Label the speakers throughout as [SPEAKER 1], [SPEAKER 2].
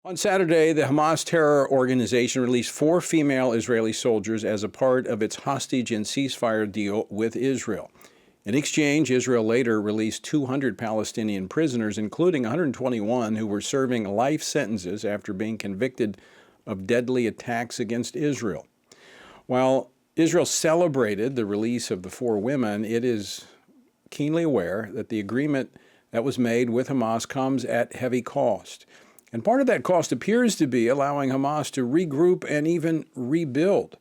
[SPEAKER 1] On Saturday, the Hamas terror organization released 4 female Israeli soldiers as a part of its hostage and ceasefire deal with Israel. In exchange, Israel later released 200 Palestinian prisoners, including 121 who were serving life sentences after being convicted of deadly attacks against Israel. While Israel celebrated the release of the 4 women, it is keenly aware that the agreement that was made with Hamas comes at heavy cost. And part of that cost appears to be allowing Hamas to regroup and even rebuild.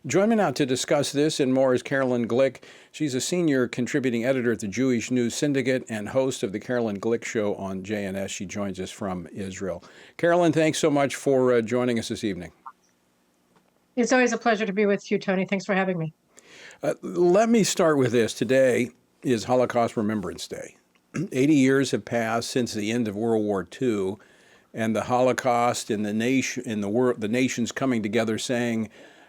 [SPEAKER 1] Join me now to discuss this and more is Carolyn Glick. She's a senior contributing editor at the Jewish News Syndicate and host of the Carolyn Glick Show on JNS. She joins us from Israel. Carolyn, thanks so much for joining us this evening.
[SPEAKER 2] It's always a pleasure to be with you, Tony. Thanks for having me.
[SPEAKER 1] Let me start with this. Today is Holocaust Remembrance Day. 80 years have passed since the end of World War II. And the Holocaust and the nations coming together saying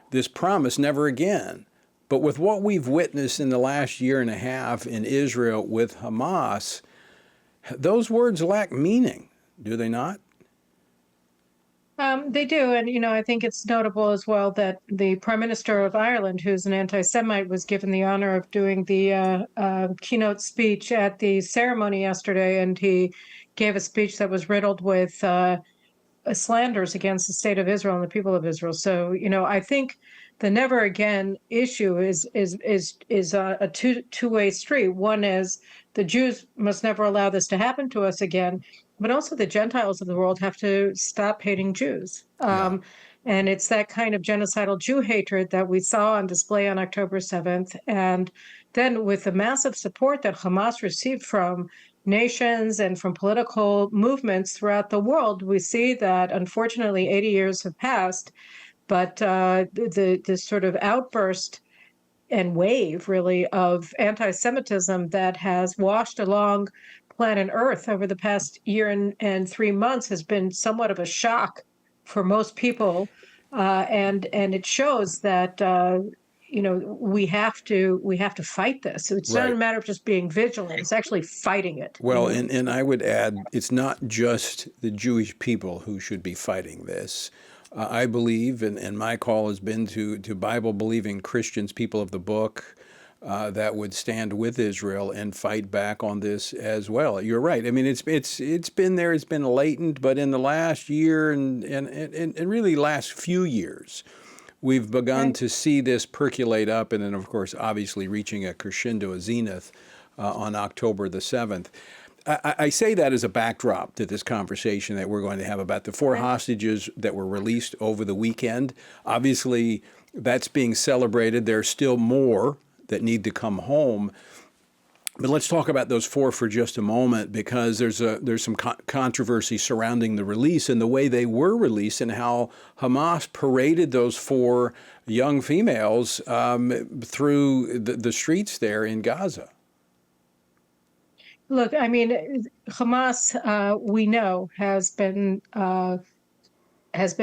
[SPEAKER 1] this promise never again. But with what we've witnessed in the last year and a half in Israel with Hamas, those words lack meaning, do they not?
[SPEAKER 2] They do. And, I think it's notable as well that the Prime Minister of Ireland, who's an anti-Semite, was given the honor of doing the keynote speech at the ceremony yesterday. And he gave a speech that was riddled with slanders against the state of Israel and the people of Israel. So, I think the never again issue is a two-way street. One is the Jews must never allow this to happen to us again, but also the Gentiles of the world have to stop hating Jews.
[SPEAKER 1] Yeah.
[SPEAKER 2] And it's that kind of genocidal Jew hatred that we saw on display on October 7th. And then with the massive support that Hamas received from nations and from political movements throughout the world, we see that unfortunately 80 years have passed, but the sort of outburst and wave really of anti-Semitism that has washed along planet Earth over the past year and 3 months has been somewhat of a shock for most people, and it shows that we have to fight this. It's
[SPEAKER 1] Right.
[SPEAKER 2] not a matter of just being vigilant; it's actually fighting it.
[SPEAKER 1] Well, and I would add, it's not just the Jewish people who should be fighting this. I believe, and my call has been to Bible-believing Christians, people of the book, that would stand with Israel and fight back on this as well. You're right. I mean, it's been there. It's been latent, but in the last year and really last few years, we've begun to see this percolate up, and then, of course, obviously reaching a crescendo, a zenith, on October the 7th. I say that as a backdrop to this conversation that we're going to have about the 4 hostages that were released over the weekend. Obviously, that's being celebrated. There's still more that need to come home. But let's talk about those 4 for just a moment, because there's some controversy surrounding the release and the way they were released and how Hamas paraded those 4 young females through the streets there in Gaza.
[SPEAKER 2] Look, I mean, Hamas, we know, has been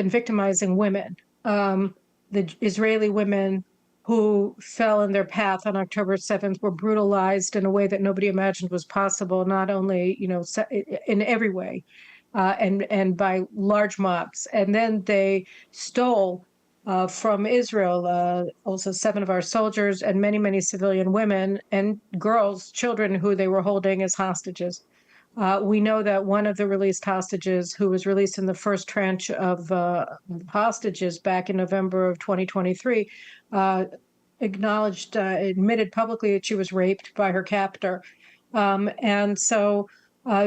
[SPEAKER 2] victimizing women. The Israeli women who fell in their path on October 7th were brutalized in a way that nobody imagined was possible, not only, in every way, and by large mobs. And then they stole from Israel, also 7 of our soldiers and many, many civilian women and girls, children who they were holding as hostages. We know that one of the released hostages, who was released in the first tranche of hostages back in November of 2023, admitted publicly that she was raped by her captor. And so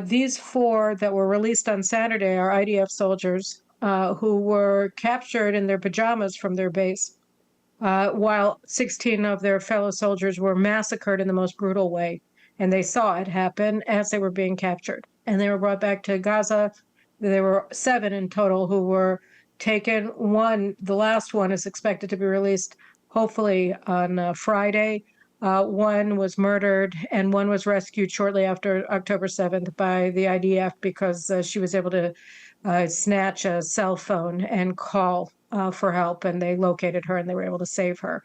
[SPEAKER 2] these 4 that were released on Saturday are IDF soldiers who were captured in their pajamas from their base, while 16 of their fellow soldiers were massacred in the most brutal way. And they saw it happen as they were being captured. And they were brought back to Gaza. There were 7 in total who were taken. The last one is expected to be released hopefully on Friday. 1 was murdered, and 1 was rescued shortly after October 7th by the IDF because she was able to snatch a cell phone and call for help, and they located her and they were able to save her.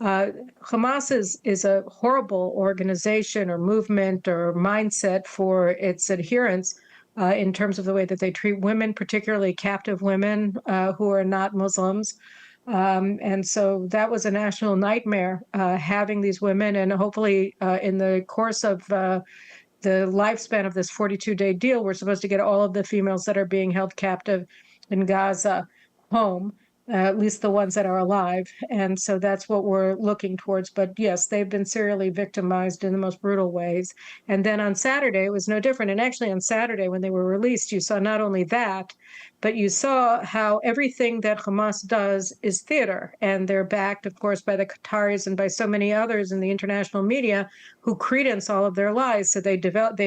[SPEAKER 2] Hamas is a horrible organization or movement or mindset for its adherents, in terms of the way that they treat women, particularly captive women who are not Muslims. And so that was a national nightmare, having these women. And hopefully, in the course of the lifespan of this 42-day deal, we're supposed to get all of the females that are being held captive in Gaza home, at least the ones that are alive. And so that's what we're looking towards. But yes, they've been serially victimized in the most brutal ways. And then on Saturday, it was no different. And actually, on Saturday, when they were released, you saw not only that, but you saw how everything that Hamas does is theater. And they're backed, of course, by the Qataris and by so many others in the international media who credence all of their lies. So they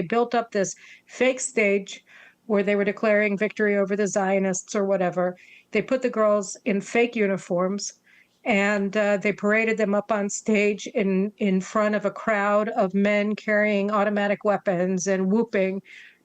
[SPEAKER 2] built up this fake stage where they were declaring victory over the Zionists or whatever. They put the girls in fake uniforms, and they paraded them up on stage in front of a crowd of men carrying automatic weapons and whooping,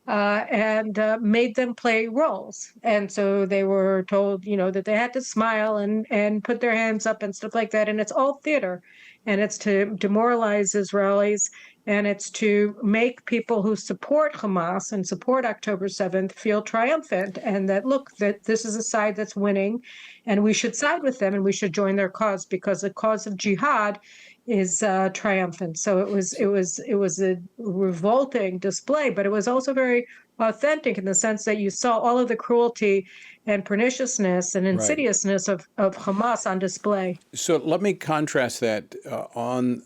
[SPEAKER 2] and made them play roles. And so they were told, that they had to smile and put their hands up and stuff like that. And it's all theater, and it's to demoralize Israelis. And it's to make people who support Hamas and support October 7th feel triumphant, and that, look, that this is a side that's winning, and we should side with them, and we should join their cause, because the cause of jihad is triumphant. So it was a revolting display, but it was also very authentic in the sense that you saw all of the cruelty and perniciousness and insidiousness of Hamas on display.
[SPEAKER 1] So let me contrast that.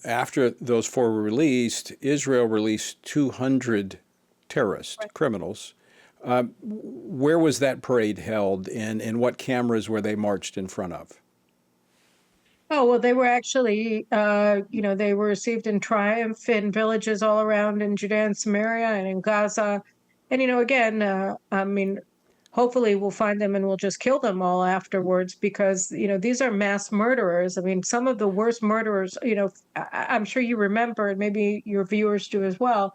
[SPEAKER 1] After those four were released, Israel released 200 terrorist criminals. Where was that parade held, and what cameras were they marched in front of?
[SPEAKER 2] Oh, well, they were actually, they were received in triumph in villages all around in Judea and Samaria and in Gaza. And, again, hopefully we'll find them and we'll just kill them all afterwards, because, these are mass murderers. I mean, some of the worst murderers, I'm sure you remember, and maybe your viewers do as well.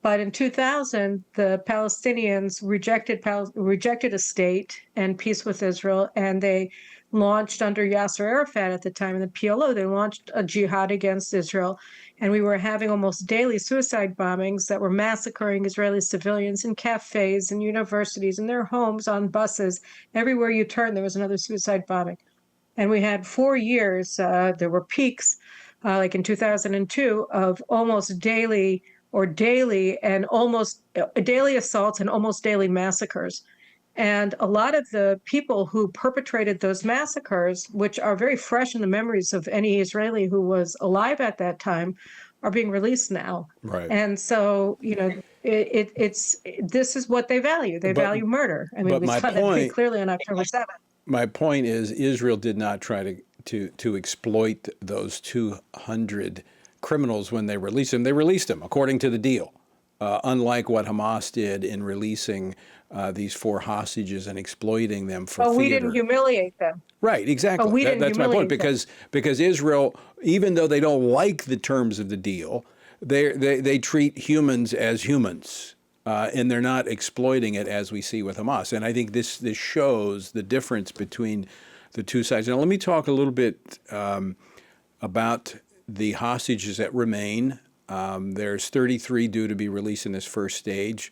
[SPEAKER 2] But in 2000, the Palestinians rejected a state and peace with Israel, and they launched, under Yasser Arafat at the time in the PLO, they launched a jihad against Israel. And we were having almost daily suicide bombings that were massacring Israeli civilians in cafes and universities, in their homes, on buses. Everywhere you turn, there was another suicide bombing. And we had 4 years, there were peaks, like in 2002, of almost daily and almost daily assaults and almost daily massacres. And a lot of the people who perpetrated those massacres, which are very fresh in the memories of any Israeli who was alive at that time, are being released now.
[SPEAKER 1] Right.
[SPEAKER 2] And so, this is what they value. They value murder. I mean, we saw that pretty clearly on October 7th.
[SPEAKER 1] My point is, Israel did not try to exploit those 200 criminals when they released them. They released them according to the deal, unlike what Hamas did in releasing these 4 hostages and exploiting them for theater.
[SPEAKER 2] We didn't humiliate them.
[SPEAKER 1] Right, exactly. That's my point, because Israel, even though they don't like the terms of the deal, they treat humans as humans, and they're not exploiting it as we see with Hamas. And I think this shows the difference between the two sides. Now, let me talk a little bit about the hostages that remain. There's 33 due to be released in this first stage.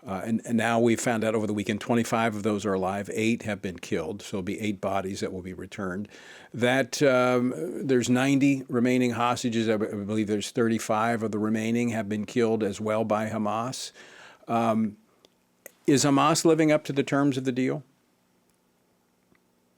[SPEAKER 1] And now we found out over the weekend 25 of those are alive. 8 have been killed. So it'll be 8 bodies that will be returned. There's 90 remaining hostages. I believe there's 35 of the remaining have been killed as well by Hamas. Is Hamas living up to the terms of the deal?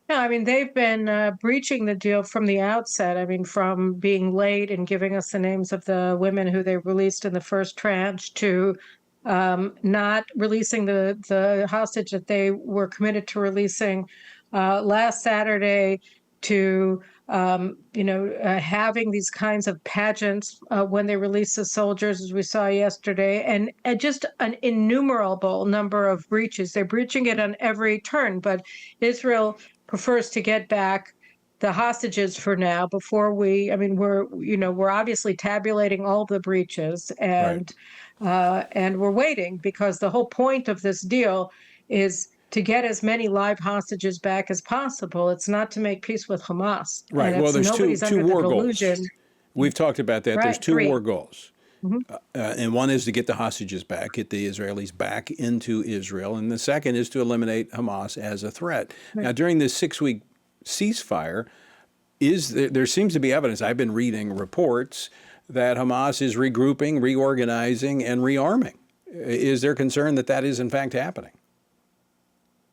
[SPEAKER 2] No, I mean, they've been breaching the deal from the outset. I mean, from being late and giving us the names of the women who they released in the first tranche, to not releasing the hostage that they were committed to releasing last Saturday, to having these kinds of pageants when they release the soldiers, as we saw yesterday, and just an innumerable number of breaches. They're breaching it on every turn, but Israel prefers to get back the hostages for now before we're obviously tabulating all the breaches, and we're waiting, because the whole point of this deal is to get as many live hostages back as possible. It's not to make peace with Hamas.
[SPEAKER 1] Right. Well, there's two war goals. We've talked about that. There's 2 war goals.
[SPEAKER 2] Mhm.
[SPEAKER 1] And one is to get the hostages back, get the Israelis back into Israel. And the second is to eliminate Hamas as a threat.
[SPEAKER 2] Right.
[SPEAKER 1] Now, during this 6-week ceasefire, there seems to be evidence, I've been reading reports, that Hamas is regrouping, reorganizing, and rearming. Is there concern that that is in fact happening?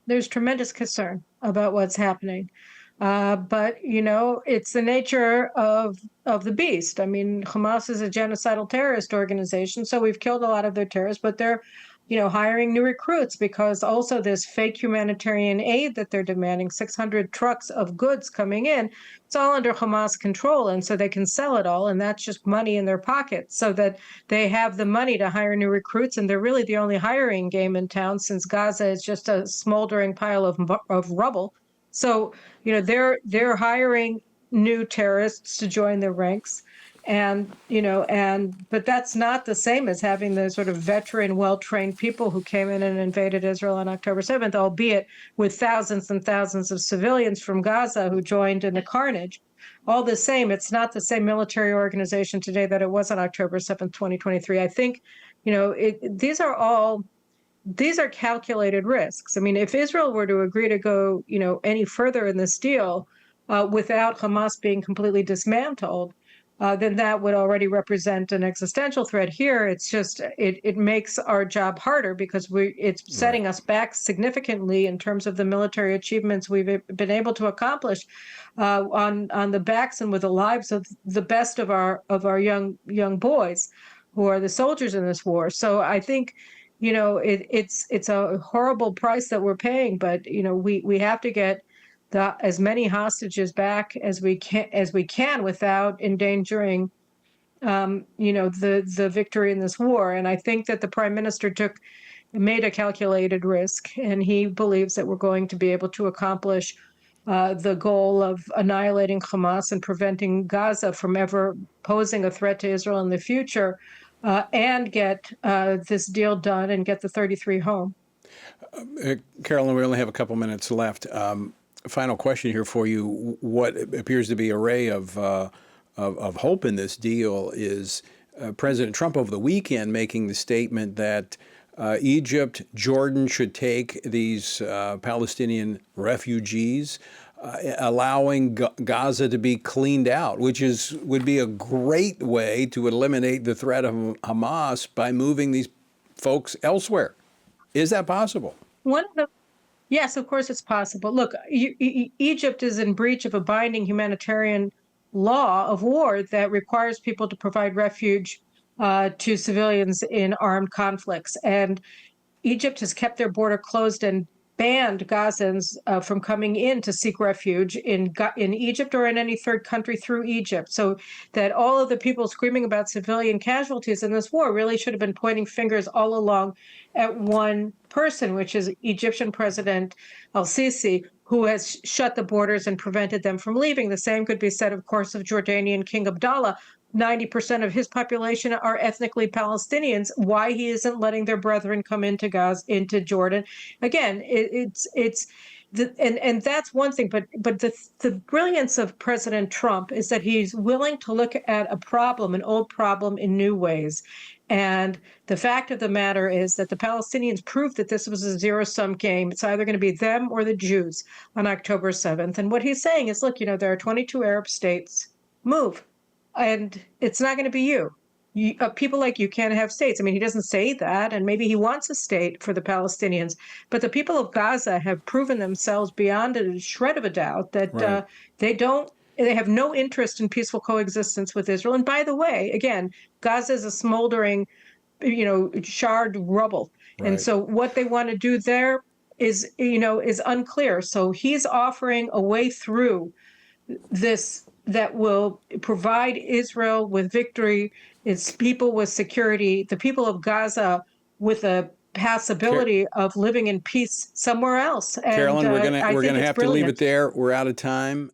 [SPEAKER 2] There's tremendous concern about what's happening. But it's the nature of the beast. I mean, Hamas is a genocidal terrorist organization, so we've killed a lot of their terrorists, but they're, hiring new recruits because also this fake humanitarian aid that they're demanding, 600 trucks of goods coming in, it's all under Hamas control, and so they can sell it all, and that's just money in their pockets, so that they have the money to hire new recruits, and they're really the only hiring game in town since Gaza is just a smoldering pile of rubble. So, they're hiring new terrorists to join their ranks. But that's not the same as having the sort of veteran, well-trained people who came in and invaded Israel on October 7th, albeit with thousands and thousands of civilians from Gaza who joined in the carnage. All the same, it's not the same military organization today that it was on October 7th, 2023. I think, these are calculated risks. I mean, if Israel were to agree to go, any further in this deal without Hamas being completely dismantled, then that would already represent an existential threat. Here, it's just it makes our job harder because it's setting us back significantly in terms of the military achievements we've been able to accomplish on the backs and with the lives of the best of our young boys who are the soldiers in this war. So I think it's a horrible price that we're paying, but we have to get as many hostages back as we can without endangering the victory in this war. And I think that the prime minister made a calculated risk, and he believes that we're going to be able to accomplish the goal of annihilating Hamas and preventing Gaza from ever posing a threat to Israel in the future, and get this deal done and get the 33 home.
[SPEAKER 1] Carolyn, we only have a couple minutes left. Final question here for you. What appears to be a ray of hope in this deal is President Trump over the weekend making the statement that Egypt, Jordan should take these Palestinian refugees, allowing Gaza to be cleaned out, which would be a great way to eliminate the threat of Hamas by moving these folks elsewhere. Is that possible?
[SPEAKER 2] Yes, of course it's possible. Look, Egypt is in breach of a binding humanitarian law of war that requires people to provide refuge to civilians in armed conflicts. And Egypt has kept their border closed and banned Gazans from coming in to seek refuge in Egypt or in any third country through Egypt. So that all of the people screaming about civilian casualties in this war really should have been pointing fingers all along at one person, which is Egyptian President al-Sisi, who has shut the borders and prevented them from leaving. The same could be said, of course, of Jordanian King Abdullah. 90% of his population are ethnically Palestinians. Why he isn't letting their brethren come into Gaza, into Jordan? Again, and that's one thing. But the brilliance of President Trump is that he's willing to look at a problem, an old problem, in new ways. And the fact of the matter is that the Palestinians proved that this was a zero-sum game. It's either going to be them or the Jews on October 7th. And what he's saying is, look, there are 22 Arab states. Move. And it's not going to be you. People like you can't have states. I mean, he doesn't say that, and maybe he wants a state for the Palestinians. But the people of Gaza have proven themselves beyond a shred of a doubt that they have no interest in peaceful coexistence with Israel. And by the way, again, Gaza is a smoldering, charred rubble. Right. And so what they want to do there is unclear. So he's offering a way through this that will provide Israel with victory, its people with security, the people of Gaza with a possibility of living in peace somewhere else.
[SPEAKER 1] Carolyn, we're gonna have to leave it there. We're out of time.